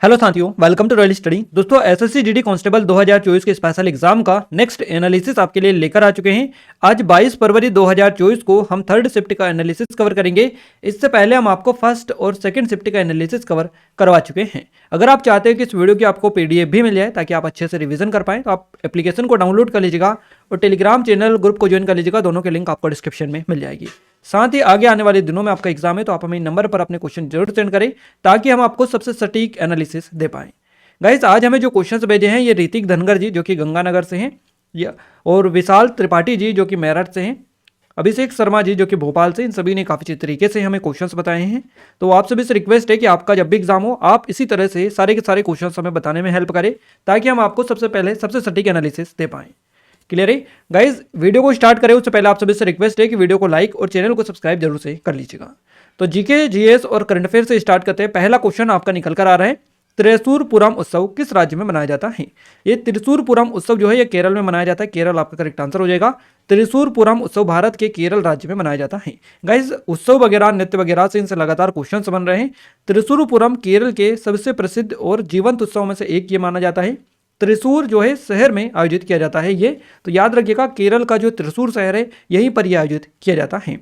Hello साथियों, welcome to royal study. दोस्तों, SSC GD constable 2024 के स्पेशल एग्जाम का नेक्स्ट एनालिसिस आपके लिए लेकर आ चुके हैं। आज 22 फरवरी 2024 को हम थर्ड शिफ्ट का एनालिसिस कवर करेंगे। इससे पहले हम आपको फर्स्ट और सेकंड शिफ्ट का एनालिसिस कवर करवा चुके हैं। अगर आप चाहते हैं कि इस वीडियो की आपको पीडीएफ भी मिल जाए ताकि आप अच्छे से रिवीजन कर पाएं, तो आप एप्लीकेशन को डाउनलोड कर लीजिएगा और टेलीग्राम चैनल ग्रुप को ज्वाइन कर लीजिएगा। दोनों के लिंक आपको डिस्क्रिप्शन में मिल जाएगी। साथ ही आगे आने वाले दिनों में आपका एग्जाम है, तो आप हमें नंबर पर अपने क्वेश्चन जरूर सेंड करें ताकि हम आपको सबसे सटीक एनालिसिस दे पाएं। गाइस, आज हमें जो क्वेश्चंस भेजे हैं ये ऋतिक धनगर जी जो कि गंगानगर से हैं, और विशाल त्रिपाठी जी जो कि मेरठ से हैं, अभिषेक शर्मा जी जो कि भोपाल से। इन सभी ने काफ़ी अच्छे तरीके से हमें क्वेश्चंस बताए हैं। तो आप सभी से रिक्वेस्ट है कि आपका जब भी एग्जाम हो आप इसी तरह से सारे के सारे क्वेश्चंस हमें बताने में हेल्प करें ताकि हम आपको सबसे पहले सबसे सटीक एनालिसिस दे पाएँ। क्लियर है गाइज? वीडियो को स्टार्ट करें उससे पहले आप सभी से रिक्वेस्ट है कि वीडियो को लाइक और चैनल को सब्सक्राइब जरूर से कर लीजिएगा। तो जीके, जीएस और करंट अफेयर से स्टार्ट करते हैं। पहला क्वेश्चन आपका निकल कर आ रहा है, त्रिशूरपुरम उत्सव किस राज्य में मनाया जाता है? ये त्रिशूरपुरम उत्सव जो है ये केरल में मनाया जाता है। केरल आपका करेक्ट आंसर हो जाएगा। त्रिशूरपुरम उत्सव भारत के केरल राज्य में मनाया जाता है। गाइज, उत्सव वगैरह नृत्य वगैरह से इनसे लगातार क्वेश्चन बन रहे हैं। त्रिशूरपुरम केरल के सबसे प्रसिद्ध और जीवंत उत्सव में से एक ये माना जाता है। त्रिशूर जो है शहर में आयोजित किया जाता है ये, तो याद रखिएगा केरल का जो त्रिशूर शहर है यहीं पर यह आयोजित किया जाता है।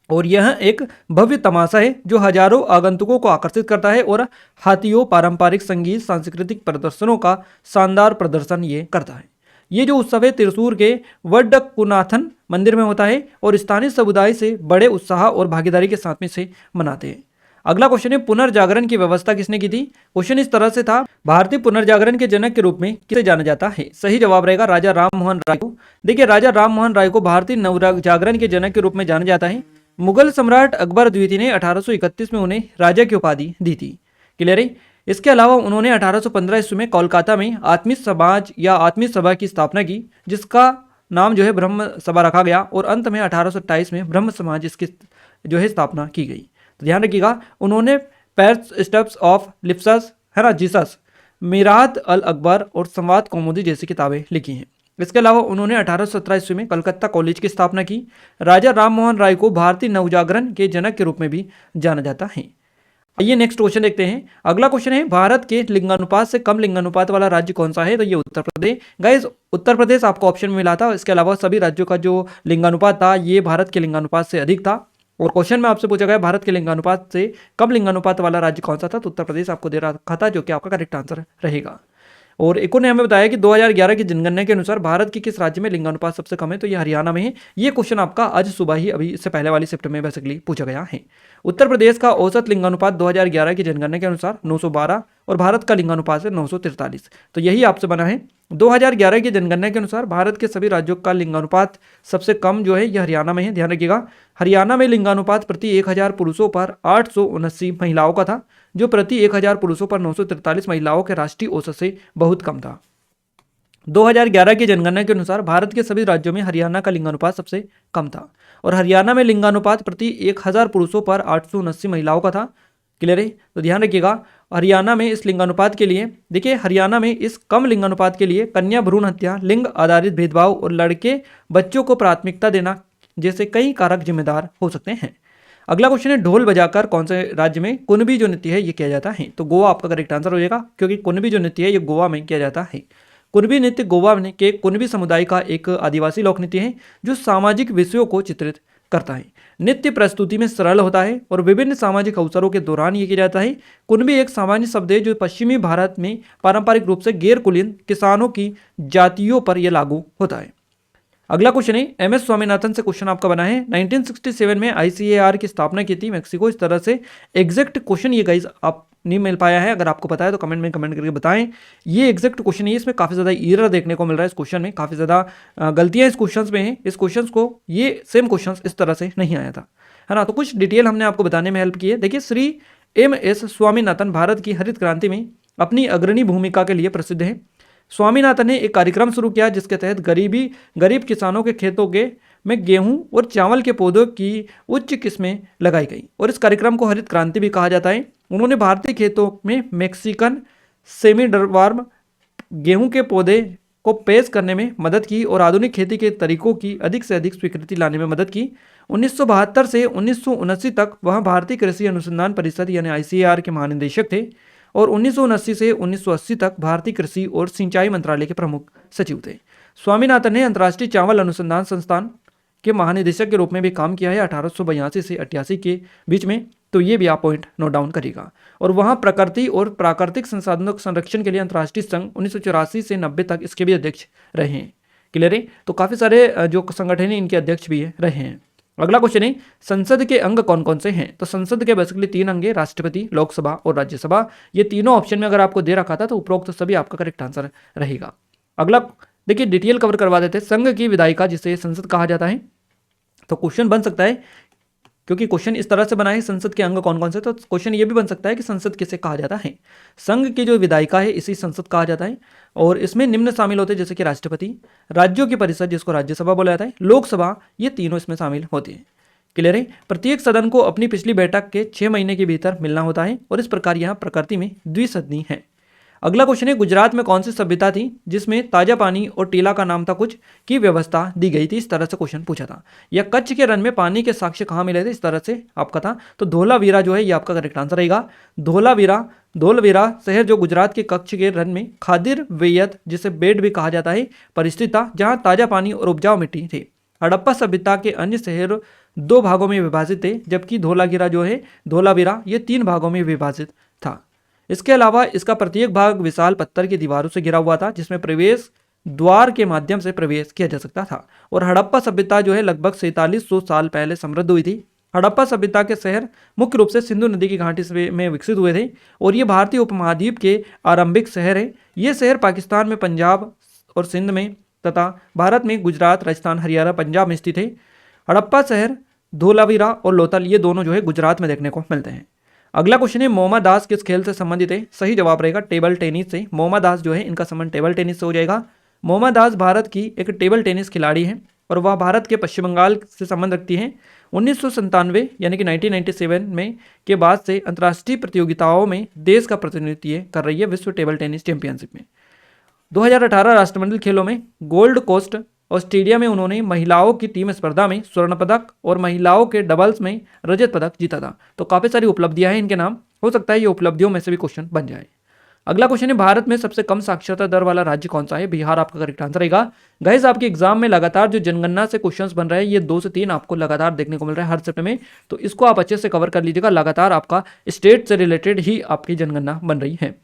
और यह एक भव्य तमाशा है जो हजारों आगंतुकों को आकर्षित करता है और हाथियों, पारंपरिक संगीत, सांस्कृतिक प्रदर्शनों का शानदार प्रदर्शन ये करता है। ये जो उत्सव है त्रिशूर के वडक्कुनाथन मंदिर में होता है और स्थानीय समुदाय से बड़े उत्साह और भागीदारी के साथ में से मनाते हैं। अगला क्वेश्चन है, पुनर्जागरण की व्यवस्था किसने की थी? क्वेश्चन इस तरह से था, भारतीय पुनर्जागरण के जनक के रूप में किसे जाना जाता है? सही जवाब रहेगा राजा राम मोहन राय को। देखिए, राजा राम मोहन राय को भारतीय नवजागरण के जनक के रूप में जाना जाता है। मुगल सम्राट अकबर द्वितीय ने 1831 में उन्हें राजा की उपाधि दी थी। क्लियर है? इसके अलावा उन्होंने 1815 ईस्वी में कोलकाता में आत्मीय समाज या आत्मीय सभा की स्थापना की, जिसका नाम जो है ब्रह्म सभा रखा गया, और अंत में 1827 में ब्रह्म समाज इसकी जो है स्थापना की गई। तो ध्यान रखिएगा, उन्होंने पैर्स स्टेप्स ऑफ लिप्सस, है ना, जीसस, मीरात अल अकबर और संवाद कौमुदी जैसी किताबें लिखी हैं। इसके अलावा उन्होंने 1817 ईस्वी में कलकत्ता कॉलेज की स्थापना की। राजा राम मोहन राय को भारतीय नवजागरण के जनक के रूप में भी जाना जाता है। आइए नेक्स्ट क्वेश्चन देखते हैं। अगला क्वेश्चन है, भारत के लिंगानुपात से कम लिंगानुपात वाला राज्य कौन सा है? तो ये उत्तर प्रदेश। गाइस, उत्तर प्रदेश आपको ऑप्शन में मिला था। इसके अलावा सभी राज्यों का जो लिंगानुपात था ये भारत के लिंगानुपात से अधिक था। और क्वेश्चन में आपसे पूछा गया भारत के लिंगानुपात से कम लिंगानुपात वाला राज्य कौन सा था? तो उत्तर प्रदेश आपको दे रखा था, जो कि आपका करेक्ट आंसर रहेगा। और एक ने हमें बताया कि 2011 की जनगणना के अनुसार भारत के किस राज्य में लिंगानुपात सबसे कम है? तो ये हरियाणा में है। ये क्वेश्चन आपका आज सुबह ही अभी इससे पहले वाली शिफ्ट में बेसिकली पूछा गया है। उत्तर प्रदेश का औसत लिंगानुपात 2011 की जनगणना के अनुसार 912 और भारत का लिंगानुपात है 943। तो यही आपसे बना है। 2011 की जनगणना के अनुसार भारत के सभी राज्यों का लिंगानुपात सबसे कम जो है यह हरियाणा में है। ध्यान रखिएगा, हरियाणा में लिंगानुपात प्रति 1000 पुरुषों पर 879 महिलाओं का था, जो प्रति 1000 पुरुषों पर 943 महिलाओं के राष्ट्रीय औसत से बहुत कम था। 2011 की जनगणना के अनुसार भारत के सभी राज्यों में हरियाणा का लिंगानुपात सबसे कम था, और हरियाणा में लिंगानुपात प्रति 1000 पुरुषों पर 879 महिलाओं का था। क्लियर है? तो ध्यान रखिएगा, हरियाणा में इस लिंगानुपात के लिए, देखिए हरियाणा में इस कम लिंगानुपात के लिए कन्या भ्रूण हत्या, लिंग आधारित भेदभाव और लड़के बच्चों को प्राथमिकता देना जैसे कई कारक जिम्मेदार हो सकते हैं। अगला क्वेश्चन है, ढोल बजाकर कौन से राज्य में कुणबी जो नृत्य है ये किया जाता है? तो गोवा आपका करेक्ट आंसर हो जाएगा, क्योंकि कुणबी जो नृत्य है ये गोवा में किया जाता है। कुणबी नृत्य गोवा के कुणबी समुदाय का एक आदिवासी लोक नृत्य है जो सामाजिक विषयों को चित्रित करता है। नृत्य प्रस्तुति में सरल होता है और विभिन्न सामाजिक अवसरों के दौरान ये किया जाता है। कुणबी एक सामान्य शब्द है जो पश्चिमी भारत में पारंपरिक रूप से गैर कुलीन किसानों की जातियों पर यह लागू होता है। अगला क्वेश्चन है, एमएस स्वामीनाथन से क्वेश्चन आपका बना है, 1967 में आईसीएआर की स्थापना की थी मेक्सिको। इस तरह से एग्जैक्ट क्वेश्चन ये गाइस आप नहीं मिल पाया है, अगर आपको पता है तो कमेंट में कमेंट करके बताएं। ये एग्जैक्ट क्वेश्चन है, इसमें काफी ज्यादा एरर देखने को मिल रहा है। इस क्वेश्चन में काफी ज्यादा गलतियां इस क्वेश्चन में हैं। इस क्वेश्चन को ये सेम क्वेश्चन इस तरह से नहीं आया था, है ना। तो कुछ डिटेल हमने आपको बताने में हेल्प की है। देखिए, श्री एमएस स्वामीनाथन भारत की हरित क्रांति में अपनी अग्रणी भूमिका के लिए प्रसिद्ध है। स्वामीनाथन ने एक कार्यक्रम शुरू किया जिसके तहत गरीब किसानों के खेतों में गेहूं और चावल के पौधों की उच्च किस्में लगाई गई, और इस कार्यक्रम को हरित क्रांति भी कहा जाता है। उन्होंने भारतीय खेतों में मैक्सिकन सेमीडरवार्म गेहूं के पौधे को पेश करने में मदद की और आधुनिक खेती के तरीकों की अधिक से अधिक स्वीकृति लाने में मदद की। 1972 से 1979 तक वह भारतीय कृषि अनुसंधान परिषद यानी आईसीएआर के महानिदेशक थे। और 1979 से 1980 तक भारतीय कृषि और सिंचाई मंत्रालय के प्रमुख सचिव थे। स्वामीनाथन ने अंतर्राष्ट्रीय चावल अनुसंधान संस्थान के महानिदेशक के रूप में भी काम किया है 1882 से 88 के बीच में, तो ये भी आप पॉइंट नोट डाउन करिएगा। और वहाँ प्रकृति और प्राकृतिक संसाधनों के संरक्षण के लिए अंतर्राष्ट्रीय संघ 1984 से 90 तक इसके भी अध्यक्ष रहे हैं। क्लियर है? तो काफ़ी सारे जो संगठन हैं इनके अध्यक्ष भी रहे हैं। अगला क्वेश्चन है, संसद के अंग कौन कौन से हैं? तो संसद के बेसिकली 3 अंग हैं, राष्ट्रपति, लोकसभा और राज्यसभा। ये तीनों ऑप्शन में अगर आपको दे रखा था तो उपरोक्त सभी आपका करेक्ट आंसर रहेगा। अगला देखिए डिटेल कवर करवा देते हैं, संघ की विधायिका जिसे संसद कहा जाता है। तो क्वेश्चन बन सकता है, क्योंकि क्वेश्चन इस तरह से बना है संसद के अंग कौन कौन से, तो क्वेश्चन ये भी बन सकता है कि संसद किसे कहा जाता है। संघ की जो विधायिका है इसी संसद कहा जाता है और इसमें निम्न शामिल होते हैं जैसे कि राष्ट्रपति, राज्यों की परिषद जिसको राज्यसभा बोला जाता है, लोकसभा, ये तीनों इसमें शामिल होते हैं। क्लियर है? प्रत्येक सदन को अपनी पिछली बैठक के 6 महीने के भीतर मिलना होता है और इस प्रकार यहाँ प्रकृति में द्विसदनी है। अगला क्वेश्चन है, गुजरात में कौन सी सभ्यता थी जिसमें ताजा पानी और टीला का नाम था कुछ की व्यवस्था दी गई थी? इस तरह से क्वेश्चन पूछा था। या कच्छ के रण में पानी के साक्ष्य कहाँ मिले थे? इस तरह से आपका था। तो धोलावीरा जो है ये आपका करेक्ट आंसर रहेगा। धोलावीरा शहर जो गुजरात के कच्छ के रण में खादिर वेयत जिसे बेड भी कहा जाता है परिस्थित था, जहाँ ताजा पानी और उपजाऊ मिट्टी थी। हड़प्पा सभ्यता के अन्य शहर 2 भागों में विभाजित थे, जबकि धोलावीरा ये 3 भागों में विभाजित था। इसके अलावा इसका प्रत्येक भाग विशाल पत्थर की दीवारों से घिरा हुआ था जिसमें प्रवेश द्वार के माध्यम से प्रवेश किया जा सकता था। और हड़प्पा सभ्यता जो है लगभग 4700 साल पहले समृद्ध हुई थी। हड़प्पा सभ्यता के शहर मुख्य रूप से सिंधु नदी की घाटी में विकसित हुए थे और ये भारतीय उपमहाद्वीप के आरंभिक शहर हैं। ये शहर पाकिस्तान में पंजाब और सिंध में तथा भारत में गुजरात, राजस्थान, हरियाणा, पंजाब में स्थित है। हड़प्पा शहर, धोलावीरा और लोथल ये दोनों जो है गुजरात में देखने को मिलते हैं। अगला क्वेश्चन है, मोमा दास किस खेल से संबंधित है? सही जवाब रहेगा टेबल टेनिस से। मोमा दास जो है इनका संबंध टेबल टेनिस से हो जाएगा। मोमा दास भारत की एक टेबल टेनिस खिलाड़ी हैं और वह भारत के पश्चिम बंगाल से संबंध रखती हैं। 1997 यानी कि 1997 में के बाद से अंतर्राष्ट्रीय प्रतियोगिताओं में देश का प्रतिनिधित्व कर रही है विश्व टेबल टेनिस चैंपियनशिप में। 2018 राष्ट्रमंडल खेलों में गोल्ड कोस्ट ऑस्ट्रेलिया में उन्होंने महिलाओं की टीम स्पर्धा में स्वर्ण पदक और महिलाओं के डबल्स में रजत पदक जीता था। तो काफ़ी सारी उपलब्धियां हैं इनके नाम, हो सकता है ये उपलब्धियों में से भी क्वेश्चन बन जाए। अगला क्वेश्चन है, भारत में सबसे कम साक्षरता दर वाला राज्य कौन सा है? बिहार आपका करेक्ट आंसर रहेगा। गाइस आपके एग्जाम में लगातार जो जनगणना से क्वेश्चंस बन रहे हैं ये 2 से 3 आपको लगातार देखने को मिल रहा है हर शिफ्ट में, तो इसको आप अच्छे से कवर कर लीजिएगा। लगातार आपका स्टेट से रिलेटेड ही आपकी जनगणना बन रही है,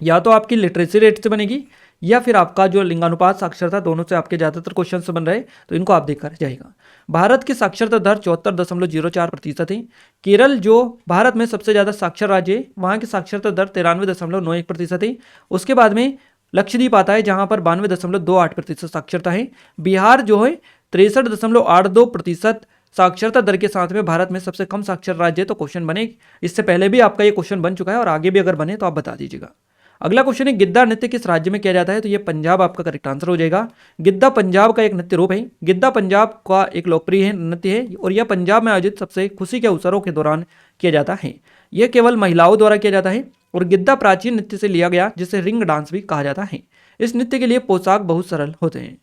या तो आपकी लिटरेसी रेट से बनेगी या फिर आपका जो लिंगानुपात साक्षरता, दोनों से आपके ज़्यादातर क्वेश्चन से बन रहे, तो इनको आप देखकर जाएगा। भारत की साक्षरता दर 74.04% है। केरल जो भारत में सबसे ज़्यादा साक्षर राज्य है, वहाँ की साक्षरता दर 93.91% है। उसके बाद में लक्षद्वीप आता है जहाँ पर 92.28% साक्षरता है। बिहार जो है 63.82% साक्षरता दर के साथ में भारत में सबसे कम साक्षर राज्य है। तो क्वेश्चन बने, इससे पहले भी आपका ये क्वेश्चन बन चुका है और आगे भी अगर बने तो आप बता दीजिएगा। अगला क्वेश्चन है, गिद्दा नृत्य किस राज्य में किया जाता है? तो ये पंजाब आपका करेक्ट आंसर हो जाएगा। गिद्दा पंजाब का एक नृत्य रूप है। गिद्दा पंजाब का एक लोकप्रिय नृत्य है और यह पंजाब में आयोजित सबसे खुशी के अवसरों के दौरान किया जाता है। यह केवल महिलाओं द्वारा किया जाता है और गिद्दा प्राचीन नृत्य से लिया गया जिसे रिंग डांस भी कहा जाता है। इस नृत्य के लिए पोशाक बहुत सरल होते हैं।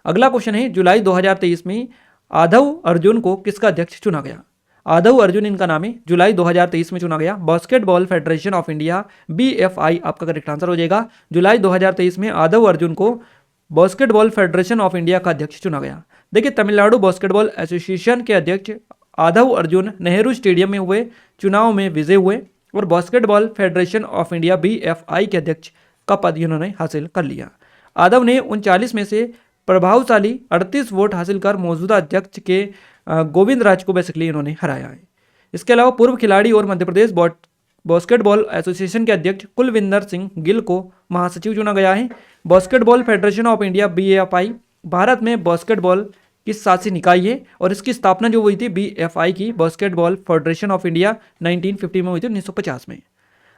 अगला क्वेश्चन है, जुलाई 2023 में आधव अर्जुन को किसका अध्यक्ष चुना गया? आधव अर्जुन इनका नाम है, जुलाई 2023 में चुना गया। Basketball federation of India BFI आपका करेक्ट आंसर हो जाएगा। जुलाई 2023 में आधव अर्जुन को बास्केटबॉल फेडरेशन ऑफ इंडिया का अध्यक्ष चुना गया। देखिए तमिलनाडु बास्केटबॉल एसोसिएशन के अध्यक्ष आधव अर्जुन नेहरू स्टेडियम में हुए चुनाव में विजय हुए और basketball federation of India BFI के अध्यक्ष का पद इन्होंने हासिल कर लिया। आधव ने 39 में से प्रभावशाली 38 वोट हासिल कर मौजूदा अध्यक्ष के गोविंद राज को बेसिकली इन्होंने हराया है। इसके अलावा पूर्व खिलाड़ी और मध्य प्रदेश बास्केटबॉल एसोसिएशन के अध्यक्ष कुलविंदर सिंह गिल को महासचिव चुना गया है। Basketball federation of India BFI Bharat में बास्केटबॉल की शासी निकाय है और इसकी स्थापना जो हुई थी BFI की बास्केटबॉल फेडरेशन ऑफ इंडिया 1950 में हुई थी, 1950 में।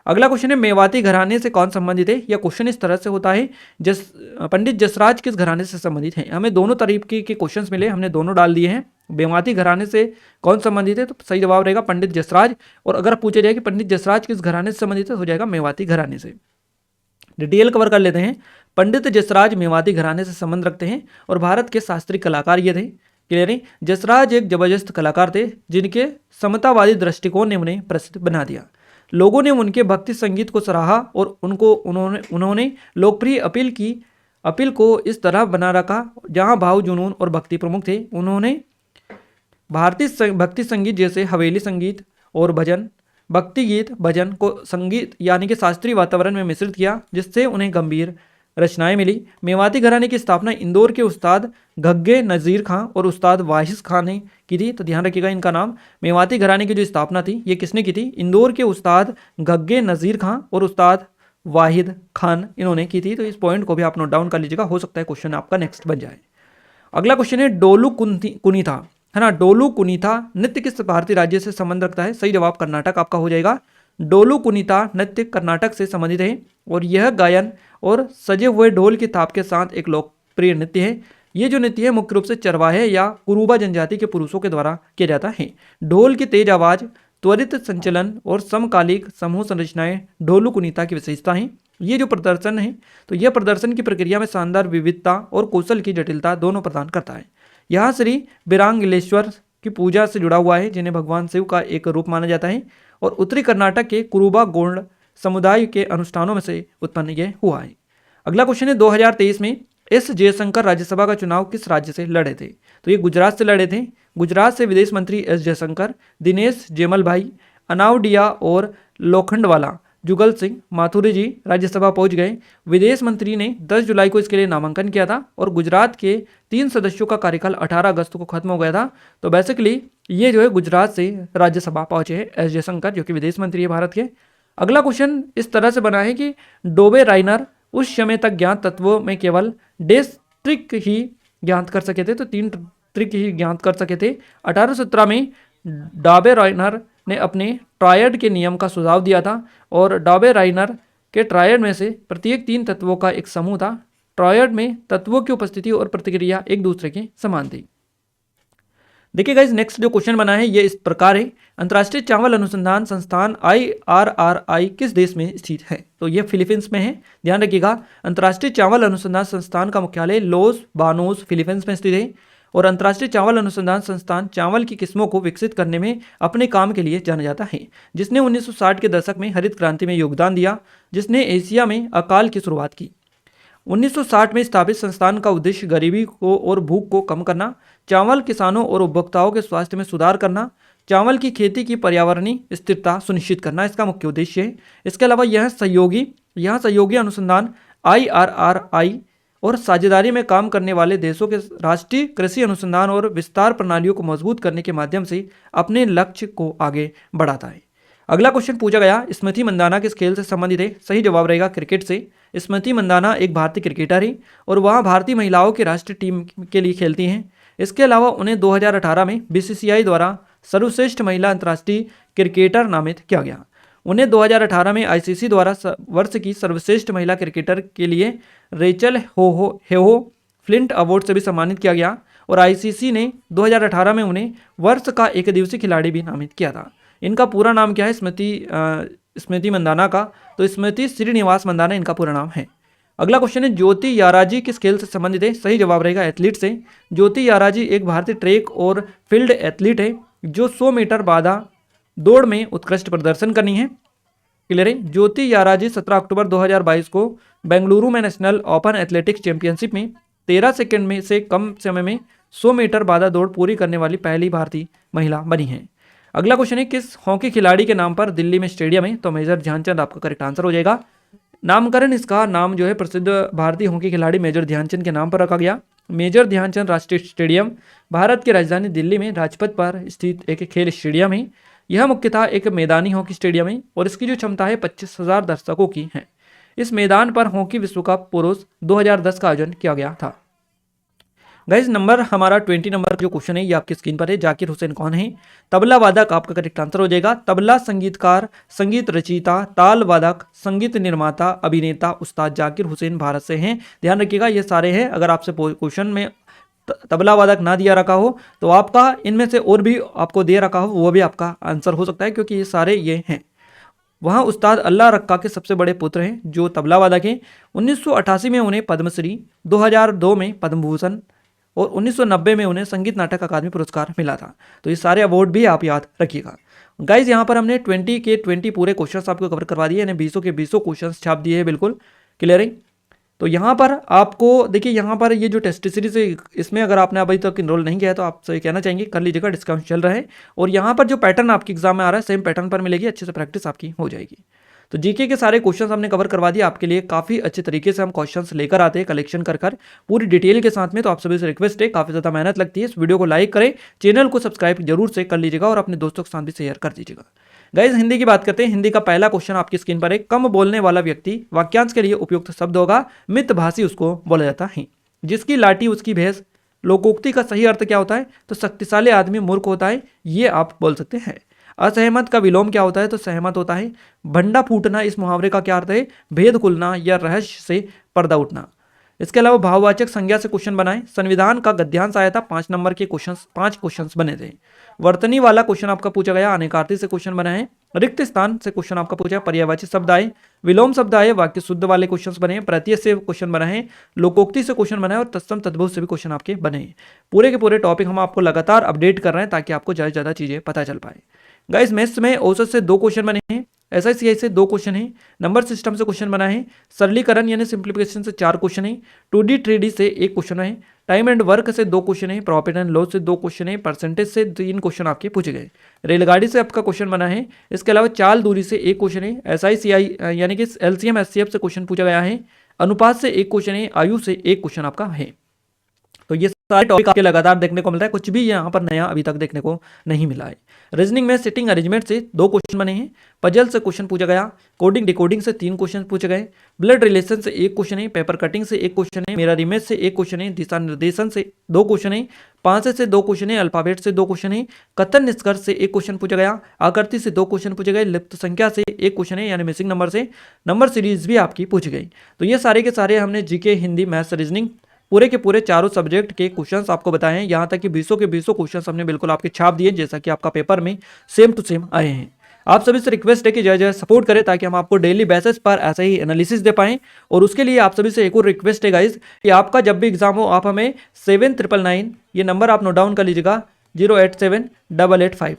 अगला क्वेश्चन है, मेवाती घराने से कौन संबंधित है? यह क्वेश्चन इस तरह से होता है, पंडित जसराज किस घराने से संबंधित हैं? हमें दोनों तरीके के क्वेश्चंस मिले, हमने दोनों डाल दिए हैं। मेवाती घराने से कौन संबंधित है? तो सही जवाब रहेगा पंडित जसराज। और अगर पूछा जाए कि पंडित जसराज किस घराने से संबंधित है, हो जाएगा मेवाती घराने से। डिटेल कवर कर लेते हैं। पंडित जसराज मेवाती घराने से संबंध रखते हैं और भारत के शास्त्रीय कलाकार ये थे। क्लियर है? जसराज एक जबरदस्त कलाकार थे जिनके समतावादी दृष्टिकोण ने उन्हें प्रसिद्ध बना दिया। लोगों ने उनके भक्ति संगीत को सराहा और उन्होंने लोकप्रिय अपील को इस तरह बना रखा जहां भाव, जुनून और भक्ति प्रमुख थे। उन्होंने भारतीय भक्ति संगीत जैसे हवेली संगीत और भक्ति गीत भजन को संगीत यानी कि शास्त्रीय वातावरण में मिश्रित किया, जिससे उन्हें गंभीर रचनाएं मिली। मेवाती घराने की स्थापना इंदौर के उस्ताद घग्गे नज़ीर खां और उस्ताद वाहिस खां ने की थी। तो ध्यान रखिएगा इनका नाम। मेवाती घराने की जो स्थापना थी ये किसने की थी? इंदौर के उस्ताद घग्गे नज़ीर खां और उस्ताद वाहिद खान इन्होंने की थी। तो इस पॉइंट को भी आप नोट डाउन कर लीजिएगा, हो सकता है क्वेश्चन आपका नेक्स्ट बन जाए। अगला क्वेश्चन है डोलू कुनीथा, है ना। डोलू कुनीथा नृत्य किस भारतीय राज्य से संबंध रखता है? सही जवाब कर्नाटक आपका हो जाएगा। डोलू कुनीता नृत्य कर्नाटक से संबंधित है और यह गायन और सजे हुए ढोल की थाप के साथ एक लोकप्रिय नृत्य है। ये जो नृत्य है मुख्य रूप से चरवाहे या कुरुबा जनजाति के पुरुषों के द्वारा किया जाता है। ढोल की तेज आवाज, त्वरित संचलन और समकालिक समूह संरचनाएं डोलू कुनीता की विशेषता हैं। ये जो प्रदर्शन है तो यह प्रदर्शन की प्रक्रिया में शानदार विविधता और कौशल की जटिलता दोनों प्रदान करता है। यहाँ श्री बिरांगलेश्वर की पूजा से जुड़ा हुआ है, जिन्हें भगवान शिव का एक रूप माना जाता है और उत्तरी कर्नाटक के कुरुबा गोंड समुदाय के अनुष्ठानों में से उत्पन्न यह हुआ है। अगला क्वेश्चन है 2023 में एस जयशंकर राज्यसभा का चुनाव किस राज्य से लड़े थे? तो ये गुजरात से लड़े थे। गुजरात से विदेश मंत्री एस जयशंकर, दिनेश जेमल भाई, अनावडिया और लोखंडवाला जुगल सिंह माथुरी जी राज्यसभा पहुंच गए। विदेश मंत्री ने 10 जुलाई को इसके लिए नामांकन किया था और गुजरात के 3 सदस्यों का कार्यकाल 18 अगस्त को खत्म हो गया था। तो बेसिकली ये जो है गुजरात से राज्यसभा पहुंचे हैं एस जयशंकर, जो कि विदेश मंत्री है भारत के। अगला क्वेश्चन इस तरह से बना है कि डोबे राइनर उस समय तक ज्ञात तत्वों में केवल ट्रिक ही ज्ञात कर सके थे। तो 3 ट्रिक ही ज्ञात कर सके थे। 1817 में डॉबे राइनर ने अपने ट्रायड के नियम का सुझाव दिया था और डॉबे राइनर के ट्रायड में से प्रत्येक 3 तत्वों का एक समूह था। ट्रायड में तत्वों की उपस्थिति और प्रतिक्रिया एक दूसरे के समान थी। देखिए गाइस, नेक्स्ट जो क्वेश्चन बना है ये इस प्रकार है। अंतर्राष्ट्रीय चावल अनुसंधान संस्थान IRRI किस देश में स्थित है? तो ये फिलीपींस में है। ध्यान रखिएगा, अंतर्राष्ट्रीय चावल अनुसंधान संस्थान का मुख्यालय लॉस बानोस फिलीपींस में स्थित है और अंतर्राष्ट्रीय चावल अनुसंधान संस्थान चावल की किस्मों को विकसित करने में अपने काम के लिए जाना जाता है, जिसने 1960 के दशक में हरित क्रांति में योगदान दिया, जिसने एशिया में अकाल की शुरुआत की। 1960 में स्थापित संस्थान का उद्देश्य गरीबी को और भूख को कम करना, चावल किसानों और उपभोक्ताओं के स्वास्थ्य में सुधार करना, चावल की खेती की पर्यावरणीय स्थिरता सुनिश्चित करना इसका मुख्य उद्देश्य है। इसके अलावा यह सहयोगी अनुसंधान IRRI और साझेदारी में काम करने वाले देशों के राष्ट्रीय कृषि अनुसंधान और विस्तार प्रणालियों को मजबूत करने के माध्यम से अपने लक्ष्य को आगे बढ़ाता है। अगला क्वेश्चन पूछा गया, स्मृति मंदाना किस खेल से संबंधित है? सही जवाब रहेगा क्रिकेट से। स्मृति मंदाना एक भारतीय क्रिकेटर है और वह भारतीय महिलाओं की राष्ट्रीय टीम के लिए खेलती हैं। इसके अलावा उन्हें 2018 में BCCI द्वारा सर्वश्रेष्ठ महिला अंतर्राष्ट्रीय क्रिकेटर नामित किया गया। उन्हें 2018 में ICC द्वारा वर्ष की सर्वश्रेष्ठ महिला क्रिकेटर के लिए रेचल हेहो फ्लिंट अवार्ड से भी सम्मानित किया गया और ICC ने 2018 में उन्हें वर्ष का एक दिवसीय खिलाड़ी भी नामित किया था। इनका पूरा नाम क्या है स्मृति मंदाना का? तो स्मृति श्रीनिवास मंदाना इनका पूरा नाम है। अगला क्वेश्चन है, ज्योति याराजी किस खेल से संबंधित है? सही जवाब रहेगा एथलीट से। ज्योति याराजी एक भारतीय ट्रैक और फील्ड एथलीट है जो 100 मीटर बाधा दौड़ में उत्कृष्ट प्रदर्शन करनी है। क्लियर है। ज्योति याराजी 17 अक्टूबर 2022 को बेंगलुरु में नेशनल ओपन एथलेटिक्स चैंपियनशिप में 13 सेकंड में से कम समय में 100 मीटर बाधा दौड़ पूरी करने वाली पहली भारतीय महिला बनी है। अगला क्वेश्चन है, किस हॉकी खिलाड़ी के नाम पर दिल्ली में स्टेडियम है? तो मेजर ध्यानचंद आपका करेक्ट आंसर हो जाएगा। नामकरण इसका नाम जो है प्रसिद्ध भारतीय हॉकी खिलाड़ी मेजर ध्यानचंद के नाम पर रखा गया। मेजर ध्यानचंद राष्ट्रीय स्टेडियम भारत की राजधानी दिल्ली में राजपथ पर स्थित एक खेल स्टेडियम है। यह मुख्यतः एक मैदानी हॉकी स्टेडियम है और इसकी जो क्षमता है 25,000 दर्शकों की है। इस मैदान पर हॉकी विश्व कप पुरुष 2010 का आयोजन किया गया था। गाइस, नंबर हमारा 20 नंबर जो क्वेश्चन है ये आपकी स्क्रीन पर है। जाकिर हुसैन कौन है? तबला वादक आपका करेक्ट आंसर हो जाएगा। तबला संगीतकार, संगीत रचयिता, ताल वादक, संगीत निर्माता, अभिनेता उस्ताद जाकिर हुसैन भारत से हैं। ध्यान रखिएगा ये सारे हैं। अगर आपसे क्वेश्चन में तबला वादक ना दिया रखा हो तो आपका इनमें से और भी आपको दे रखा हो वो भी आपका आंसर हो सकता है, क्योंकि ये सारे ये हैं। वहाँ उस्ताद अल्लाह रक्का के सबसे बड़े पुत्र हैं जो तबला वादक हैं। 1988 में उन्हें पद्मश्री, 2002 में पद्म भूषण और 1990 में उन्हें संगीत नाटक अकादमी पुरस्कार मिला था। तो ये सारे अवार्ड भी आप याद रखिएगा। गाइज यहाँ पर हमने 20 के 20 पूरे क्वेश्चंस आपको कवर करवा दिए, यानी 20 के 20 क्वेश्चंस छाप दिए हैं, बिल्कुल क्लियरिंग। तो यहाँ पर आपको देखिए, यहाँ पर ये जो टेस्ट सीरीज है इसमें अगर आपने अभी तक इनरोल नहीं किया है तो आपसे कहना चाहेंगे कर लीजिएगा, डिस्काउंट चल रहा है। और यहाँ पर जो पैटर्न आपके एग्जाम में आ रहा है सेम पैटर्न पर मिलेगी, अच्छे से प्रैक्टिस आपकी हो जाएगी। तो जीके के सारे क्वेश्चंस हमने कवर करवा दिए आपके लिए, काफ़ी अच्छे तरीके से हम क्वेश्चंस लेकर आते हैं कलेक्शन कर पूरी डिटेल के साथ में। तो आप सभी से रिक्वेस्ट है, काफ़ी ज़्यादा मेहनत लगती है, इस वीडियो को लाइक करें, चैनल को सब्सक्राइब जरूर से कर लीजिएगा और अपने दोस्तों के साथ भी शेयर कर दीजिएगा। गाइज हिंदी की बात करते हैं। हिंदी का पहला क्वेश्चन आपकी स्क्रीन पर है। कम बोलने वाला व्यक्ति वाक्यांश के लिए उपयुक्त शब्द होगा, मितभाषी उसको बोला जाता है। जिसकी लाठी उसकी भैंस, लोकोक्ति का सही अर्थ क्या होता है? तो शक्तिशाली आदमी मूर्ख होता है, ये आप बोल सकते हैं। असहमत का विलोम क्या होता है? तो सहमत होता है। भंडा फूटना, इस मुहावरे का क्या अर्थ है? भेद खुलना या रहस्य से पर्दा उठना। इसके अलावा भाववाचक संज्ञा से क्वेश्चन बनाएं। संविधान का गद्यांश आया था, 5 नंबर के क्वेश्चंस, 5 क्वेश्चंस बने थे। वर्तनी वाला क्वेश्चन आपका पूछा गया, अनेकार्थी से क्वेश्चन बनाए। रिक्त स्थान से क्वेश्चन आपका पूछा, पर्यायवाची शब्द आए, विलोम शब्द आए, वाक्य शुद्ध वाले क्वेश्चंस बने, प्रत्यय से क्वेश्चन बनाए, लोकोक्ति से क्वेश्चन बनाए और तत्सम तद्भव से भी क्वेश्चन आपके बने। पूरे के पूरे टॉपिक हम आपको लगातार अपडेट कर रहे हैं ताकि आपको ज़्यादा से ज़्यादा चीज़ें पता चल पाए। गाइस मैथ्स में औसत से 2 क्वेश्चन बने हैं, SICI से 2 क्वेश्चन हैं, नंबर सिस्टम से क्वेश्चन बना है, सरलीकरण यानी सिंप्लीफिकेशन से 4 क्वेश्चन है, 2D 3D से 1 क्वेश्चन है, टाइम एंड वर्क से 2 क्वेश्चन है, प्रॉफिट एंड लॉस से 2 क्वेश्चन है, परसेंटेज से 3 क्वेश्चन आपके पूछे गए, रेलगाड़ी से आपका क्वेश्चन बना है। इसके अलावा चाल दूरी से 1 क्वेश्चन है, SICI यानी कि LCM SCF से क्वेश्चन पूछा गया है, अनुपात से 1 क्वेश्चन है, आयु से 1 क्वेश्चन आपका है। तो ये सारे टॉपिक आपके लगातार देखने को मिल रहा है, कुछ भी यहाँ पर नया अभी तक देखने को नहीं मिला है। रीजनिंग में सिटिंग अरेंजमेंट से 2 क्वेश्चन बने हैं, पजल से क्वेश्चन पूछा गया, कोडिंग डिकोडिंग से 3 क्वेश्चन पूछे गए, ब्लड रिलेशन से 1 क्वेश्चन है, पेपर कटिंग से 1 क्वेश्चन है, मिरर इमेज से 1 क्वेश्चन है, दिशा निर्देशन से 2 क्वेश्चन है, पांच से 2 क्वेश्चन है, अल्फाबेट से 2 क्वेश्चन है, कथन निष्कर्ष से 1 क्वेश्चन पूछा गया, आकृति से 2 क्वेश्चन पूछे गए, लिप्त संख्या से 1 क्वेश्चन है यानी मिसिंग नंबर से, नंबर सीरीज भी आपकी पूछी गई। तो ये सारे के सारे हमने जीके, हिंदी, मैथ्स, रीजनिंग पूरे के पूरे चारों सब्जेक्ट के क्वेश्चंस आपको बताए हैं। यहाँ तक कि 20 के 20 क्वेश्चंस हमने बिल्कुल आपके छाप दिए, जैसा कि आपका पेपर में सेम टू सेम आए हैं। आप सभी से रिक्वेस्ट है कि जय सपोर्ट करें ताकि हम आपको डेली बेसिस पर ऐसा ही एनालिसिस दे पाएं। और उसके लिए आप सभी से एक और रिक्वेस्ट है गाइज कि आपका जब भी एग्जाम हो आप हमें 7999 ये नंबर आप नोट डाउन कर लीजिएगा, 0878885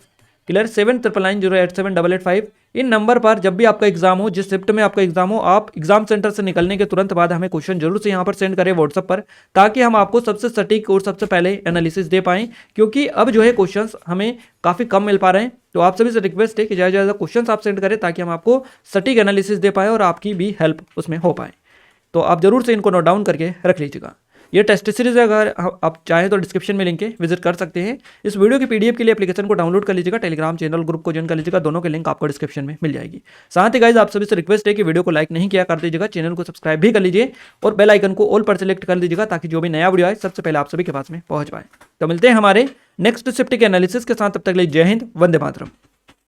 क्लियर, 7999087885 इन नंबर पर जब भी आपका एग्जाम हो, जिस शिफ्ट में आपका एग्जाम हो, आप एग्जाम सेंटर से निकलने के तुरंत बाद हमें क्वेश्चन जरूर से यहाँ पर सेंड करें व्हाट्सएप पर, ताकि हम आपको सबसे सटीक और सबसे पहले एनालिसिस दे पाएं। क्योंकि अब जो है क्वेश्चंस हमें काफ़ी कम मिल पा रहे हैं। तो आप सभी से रिक्वेस्ट है कि ज़्यादा से ज़्यादा क्वेश्चन आप सेंड करें ताकि हम आपको सटीक एनालिसिस दे पाएँ और आपकी भी हेल्प उसमें हो पाए। तो आप जरूर से इनको नोट डाउन करके रख लीजिएगा। ये टेस्ट सीरीज है, अगर आप चाहें तो डिस्क्रिप्शन में लिंक है, विजिट कर सकते हैं। इस वीडियो की PDF के लिए एप्लीकेशन को डाउनलोड कर लीजिएगा, टेलीग्राम चैनल ग्रुप को ज्वाइन कर लीजिएगा, दोनों के लिंक आपको डिस्क्रिप्शन में मिल जाएगी। साथ ही गाइज आप सभी से रिक्वेस्ट है कि वीडियो को लाइक नहीं किया कर दीजिएगा, चैनल को सब्सक्राइब भी कर लीजिए और बेल आइकन को ऑल पर सेलेक्ट कर दीजिएगा ताकि जो भी नया वीडियो आए सबसे पहले आप सभी के पास में पहुंच पाए। तो मिलते हैं हमारे नेक्स्ट शिफ्ट के एनालिसिस के साथ, तब तक के लिए जय हिंद, वंदे मातरम।